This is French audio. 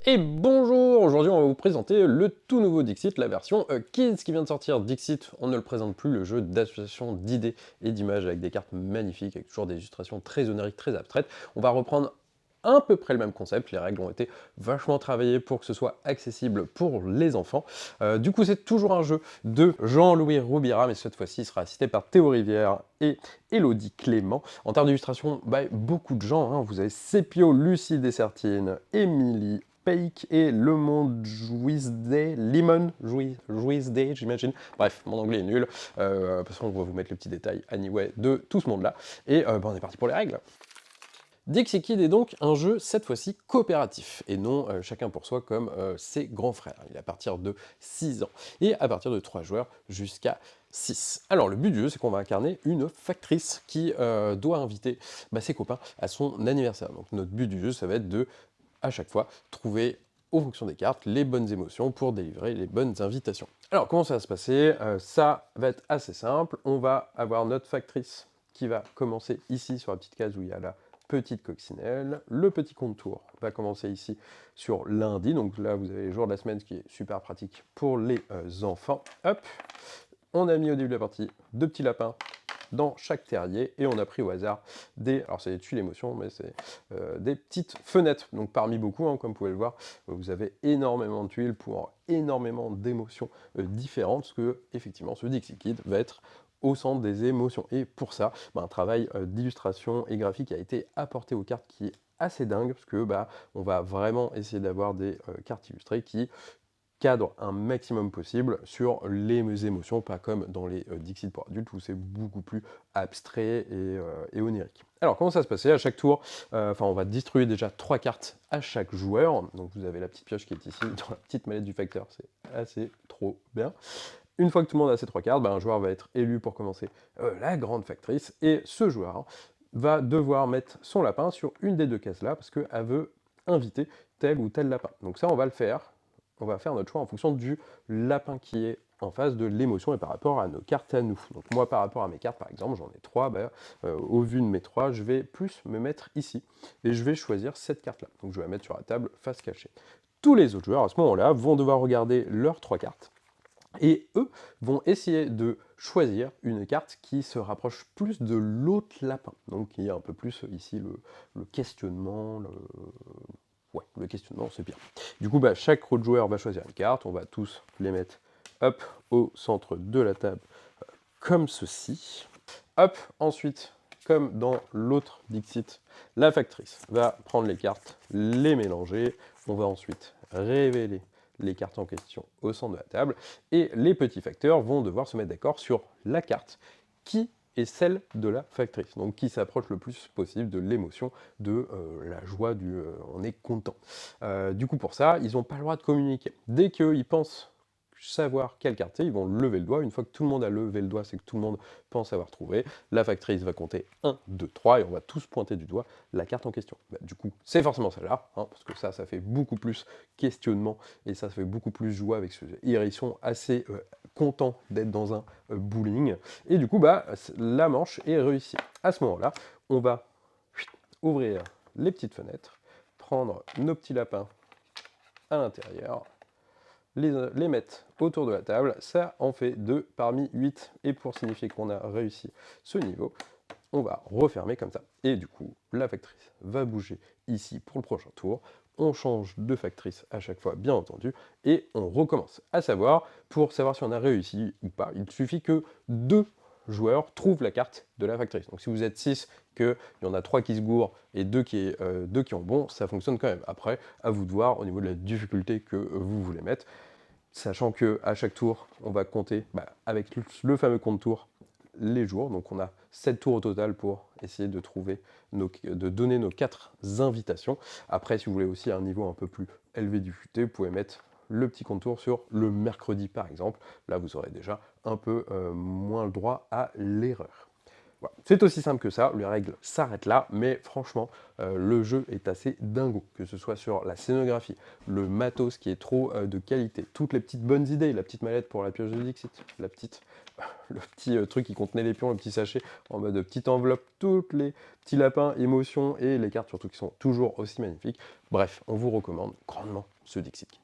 Et bonjour, aujourd'hui on va vous présenter le tout nouveau Dixit, la version Kids qui vient de sortir. Dixit, on ne le présente plus, le jeu d'association d'idées et d'images avec des cartes magnifiques, avec toujours des illustrations très oniriques, très abstraites. On va reprendre à peu près le même concept, les règles ont été vachement travaillées pour que ce soit accessible pour les enfants. Du coup c'est toujours un jeu de Jean-Louis Roubira, mais cette fois-ci il sera assisté par Théo Rivière et Elodie Clément. En termes d'illustration, beaucoup de gens, hein. Vous avez Sepio, Lucie Dessertine, Émilie, Peik et Le Monde Jouisday, Limon Jouisday, j'imagine. Bref, mon anglais est nul, parce qu'on va vous mettre les petits détails anyway de tout ce monde-là. Et on est parti pour les règles. Dixit Kid est donc un jeu, cette fois-ci, coopératif, et non chacun pour soi comme ses grands frères. Il est à partir de 6 ans, et à partir de 3 joueurs jusqu'à 6. Alors le but du jeu, c'est qu'on va incarner une factrice qui doit inviter ses copains à son anniversaire. Donc notre but du jeu, ça va être de, à chaque fois, trouver en fonction des cartes, les bonnes émotions pour délivrer les bonnes invitations. Alors, comment ça va se passer? Ça va être assez simple. On va avoir notre factrice qui va commencer ici sur la petite case où il y a la petite coccinelle. Le petit contour va commencer ici sur lundi. Donc là, vous avez les jours de la semaine, ce qui est super pratique pour les enfants. Hop, on a mis au début de la partie 2 petits lapins dans chaque terrier, et on a pris au hasard des, alors c'est des tuiles émotions, mais c'est des petites fenêtres, donc parmi beaucoup, hein, comme vous pouvez le voir, vous avez énormément de tuiles pour énormément d'émotions différentes, parce que effectivement ce Dixit Kid va être au centre des émotions, et pour ça, un travail d'illustration et graphique a été apporté aux cartes qui est assez dingue, parce que on va vraiment essayer d'avoir des cartes illustrées qui cadre un maximum possible sur les émotions, pas comme dans les Dixit pour adultes où c'est beaucoup plus abstrait et onirique. Alors comment ça se passait? À chaque tour, on va distribuer déjà 3 cartes à chaque joueur. Donc vous avez la petite pioche qui est ici dans la petite mallette du facteur, c'est assez trop bien. Une fois que tout le monde a ces 3 cartes, un joueur va être élu pour commencer la grande factrice, et ce joueur va devoir mettre son lapin sur une des 2 cases là, parce qu'elle veut inviter tel ou tel lapin. Donc ça, on va le faire. On va faire notre choix en fonction du lapin qui est en face de l'émotion et par rapport à nos cartes à nous. Donc moi, par rapport à mes cartes, par exemple, j'en ai 3, au vu de mes 3, je vais plus me mettre ici. Et je vais choisir cette carte-là. Donc je vais la mettre sur la table face cachée. Tous les autres joueurs, à ce moment-là, vont devoir regarder leurs 3 cartes. Et eux vont essayer de choisir une carte qui se rapproche plus de l'autre lapin. Donc il y a un peu plus ici le questionnement, ouais, le questionnement, c'est bien. Du coup, chaque autre joueur va choisir une carte, on va tous les mettre hop, au centre de la table, comme ceci. Hop, ensuite, comme dans l'autre Dixit, la factrice va prendre les cartes, les mélanger, on va ensuite révéler les cartes en question au centre de la table, et les petits facteurs vont devoir se mettre d'accord sur la carte qui est celle de la factrice, donc qui s'approche le plus possible de l'émotion, de la joie, on est content. Du coup pour ça, ils n'ont pas le droit de communiquer. Dès qu'ils pensent savoir quelle carte c'est, ils vont lever le doigt. Une fois que tout le monde a levé le doigt, c'est que tout le monde pense avoir trouvé. La factrice va compter 1, 2, 3, et on va tous pointer du doigt la carte en question. Du coup, c'est forcément celle-là, parce que ça fait beaucoup plus questionnement, et ça fait beaucoup plus joie avec ce... Ils sont assez contents d'être dans un bowling, et du coup, la manche est réussie. À ce moment-là, on va ouvrir les petites fenêtres, prendre nos petits lapins à l'intérieur, les mettre autour de la table, ça en fait 2 parmi 8, et pour signifier qu'on a réussi ce niveau, on va refermer comme ça. Et du coup, la factrice va bouger ici pour le prochain tour, on change de factrice à chaque fois, bien entendu, et on recommence. À savoir, pour savoir si on a réussi ou pas, il suffit que 2 joueurs trouvent la carte de la factrice. Donc si vous êtes 6, qu'il y en a 3 qui se gourent et 2 qui ont bon, ça fonctionne quand même. Après, à vous de voir au niveau de la difficulté que vous voulez mettre, sachant que à chaque tour, on va compter avec le fameux compte tour les jours. Donc on a 7 tours au total pour essayer de trouver de donner nos 4 invitations. Après, si vous voulez aussi un niveau un peu plus élevé du futé, vous pouvez mettre le petit contour sur le mercredi par exemple. Là, vous aurez déjà un peu moins le droit à l'erreur. Voilà. C'est aussi simple que ça, les règles s'arrêtent là, mais franchement, le jeu est assez dingo, que ce soit sur la scénographie, le matos qui est trop de qualité, toutes les petites bonnes idées, la petite mallette pour la pioche de Dixit, la petite le petit truc qui contenait les pions, le petit sachet, en mode petite enveloppe, toutes les petits lapins, émotions, et les cartes surtout qui sont toujours aussi magnifiques. Bref, on vous recommande grandement ce Dixit Kit.